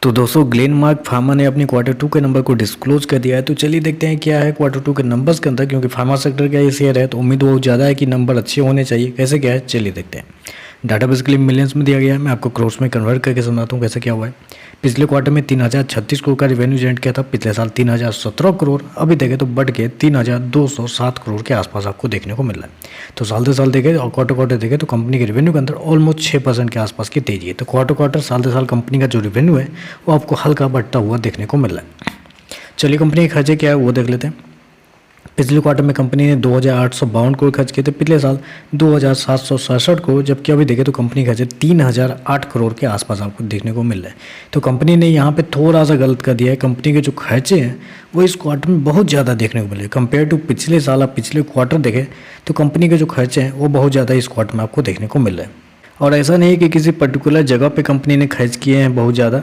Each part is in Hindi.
तो दोस्तों ग्लेनमार्क फार्मा ने अपनी क्वार्टर 2 के नंबर को डिस्क्लोज कर दिया है। तो चलिए देखते हैं क्या है क्वार्टर 2 के नंबर्स के अंदर, क्योंकि फार्मा सेक्टर का ये शेयर है तो उम्मीद बहुत ज़्यादा है कि नंबर अच्छे होने चाहिए। कैसे क्या है चलिए देखते हैं। डाटा बेसिकली मिलियंस में दिया गया है, मैं आपको क्रोर्स में कन्वर्ट करके समझाता हूँ कैसे क्या हुआ है। पिछले क्वार्टर में 3036 करोड़ का रेवेन्यू जनरेट किया था, पिछले साल 3017 करोड़, अभी देखें तो बढ़ के 3207 करोड़ के आसपास आपको देखने को मिल रहा है। तो साल से साल देखें और क्वार्टर देखें तो कंपनी के रेवेन्यू के अंदर ऑलमोस्ट 6% के आसपास की तेजी है। तो क्वार्टर साल से साल कंपनी का जो रेवेन्यू है वो आपको हल्का बढ़ता हुआ देखने को मिल रहा है। चलिए कंपनी के खर्चे क्या है वो देख लेते हैं। पिछले क्वार्टर में कंपनी ने 2852 करोड़ खर्च किए थे, पिछले साल 2767 करोड़, जबकि अभी देखें तो कंपनी खर्चे 3008 करोड़ के आसपास आपको देखने को मिल रहा है। तो कंपनी ने यहाँ पे थोड़ा सा गलत कर दिया है। कंपनी के जो खर्चे हैं वो इस क्वार्टर में बहुत ज़्यादा देखने को मिले कंपेयर टू पिछले साल। आप पिछले क्वार्टर देखें तो कंपनी के जो खर्चे हैं वो बहुत ज़्यादा इस क्वार्टर में आपको देखने को मिल रहा है। और ऐसा नहीं है कि किसी पर्टिकुलर जगह पे कंपनी ने खर्च किए हैं बहुत ज़्यादा,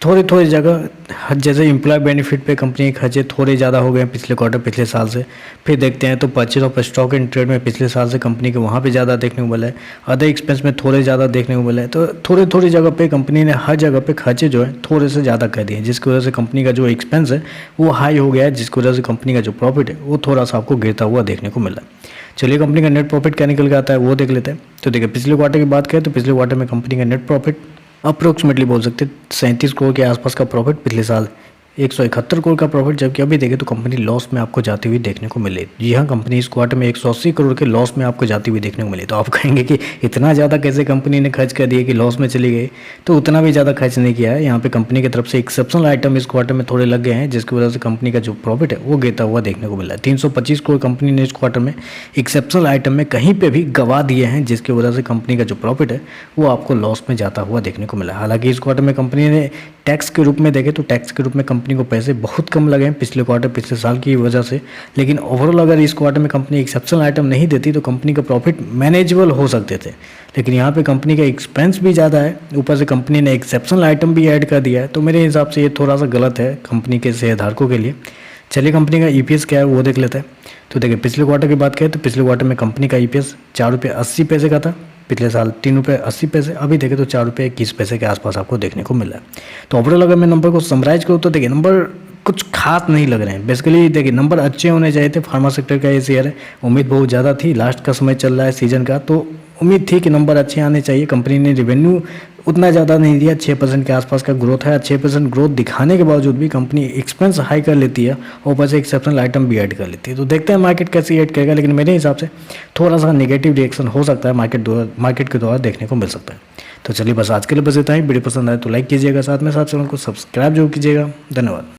थोड़ी जगह जैसे एम्प्लॉय बेनिफिट पे कंपनी के खर्चे थोड़े ज़्यादा हो गए हैं पिछले क्वार्टर पिछले साल से। फिर देखते हैं तो purchase of stock and trade में पिछले साल से कंपनी के वहाँ पे ज़्यादा देखने को मिला है, अदर एक्सपेंस में थोड़े ज़्यादा देखने को मिला है। तो थोड़ी जगह पे कंपनी ने हर जगह पे खर्चे जो है थोड़े से ज़्यादा कर दिए, जिसकी वजह से कंपनी का जो एक्सपेंस है वो हाई हो गया है, जिसकी वजह से कंपनी का जो प्रॉफिट है वो थोड़ा सा आपको गिरता हुआ देखने को मिला है। चलिए कंपनी का नेट प्रॉफिट क्या निकल के आता है वो देख लेते हैं। तो देखिए पिछले क्वार्टर की बात करें तो पिछले क्वार्टर में कंपनी का नेट प्रॉफिट अप्रोक्सीमेटली बोल सकते 37 करोड़ के आसपास का प्रॉफिट, पिछले साल 171 करोड़ का प्रॉफिट, जबकि अभी देखें तो कंपनी लॉस में आपको जाती हुई देखने को मिले। जी हाँ, कंपनी इस क्वार्टर में 180 करोड़ के लॉस में आपको जाती हुई देखने को मिली। तो आप कहेंगे कि इतना ज़्यादा कैसे कंपनी ने खर्च कर दिया कि लॉस में चली गई। तो उतना भी ज़्यादा खर्च नहीं किया है, यहाँ पे कंपनी की तरफ से एक्सेप्शनल आइटम इस क्वार्टर में थोड़े लग गए हैं, जिसकी वजह से कंपनी का जो प्रॉफिट है वो गिरता हुआ देखने को मिला है। 325 करोड़ कंपनी ने इस क्वार्टर में एक्सेप्शनल आइटम में कहीं पर भी गवा दिए हैं, जिसकी वजह से कंपनी का जो प्रॉफिट है वो आपको लॉस में जाता हुआ देखने को मिला। हालांकि इस क्वार्टर में कंपनी ने टैक्स के रूप में देखें तो टैक्स के रूप में कंपनी को पैसे बहुत कम लगे हैं पिछले क्वार्टर पिछले साल की वजह से, लेकिन ओवरऑल अगर इस क्वार्टर में कंपनी एक्सेप्शनल आइटम नहीं देती तो कंपनी का प्रॉफिट मैनेजेबल हो सकते थे। लेकिन यहाँ पे कंपनी का एक्सपेंस भी ज़्यादा है, ऊपर से कंपनी ने एक्सेप्शनल आइटम भी ऐड कर दिया है। तो मेरे हिसाब से ये थोड़ा सा गलत है कंपनी के शेयरधारकों के लिए। चलिए कंपनी का EPS क्या है वो देख लेते हैं। तो देखिए पिछले क्वार्टर की बात करें तो पिछले क्वार्टर में कंपनी का EPS 4 रुपये 80 पैसे का था, पिछले साल 3 रुपये 80 पैसे, अभी देखें तो 4 रुपये 21 पैसे के आसपास आपको देखने को मिला है। तो ओवरऑल अगर मैं नंबर को समराइज करूँ तो देखिए नंबर कुछ खास नहीं लग रहे हैं। बेसिकली देखिए नंबर अच्छे होने चाहिए थे। फार्मा सेक्टर का ये शेयर है, उम्मीद बहुत ज़्यादा थी, लास्ट का समय चल रहा है सीजन का, तो उम्मीद थी कि नंबर अच्छे आने चाहिए। कंपनी ने रेवेन्यू उतना ज़्यादा नहीं दिया, 6% के आसपास का ग्रोथ है। 6% ग्रोथ दिखाने के बावजूद भी कंपनी एक्सपेंस हाई कर लेती है और ऊपर से एक्सेप्शनल आइटम भी ऐड कर लेती है। तो देखते हैं मार्केट कैसे ऐड करेगा, लेकिन मेरे हिसाब से थोड़ा सा नेगेटिव रिएक्शन हो सकता है मार्केट के द्वारा देखने को मिल सकता है। तो चलिए बस आज के लिए बस इतना ही। वीडियो पसंद आए तो लाइक कीजिएगा, साथ में साथ चैनल को सब्सक्राइब जरूर कीजिएगा। धन्यवाद।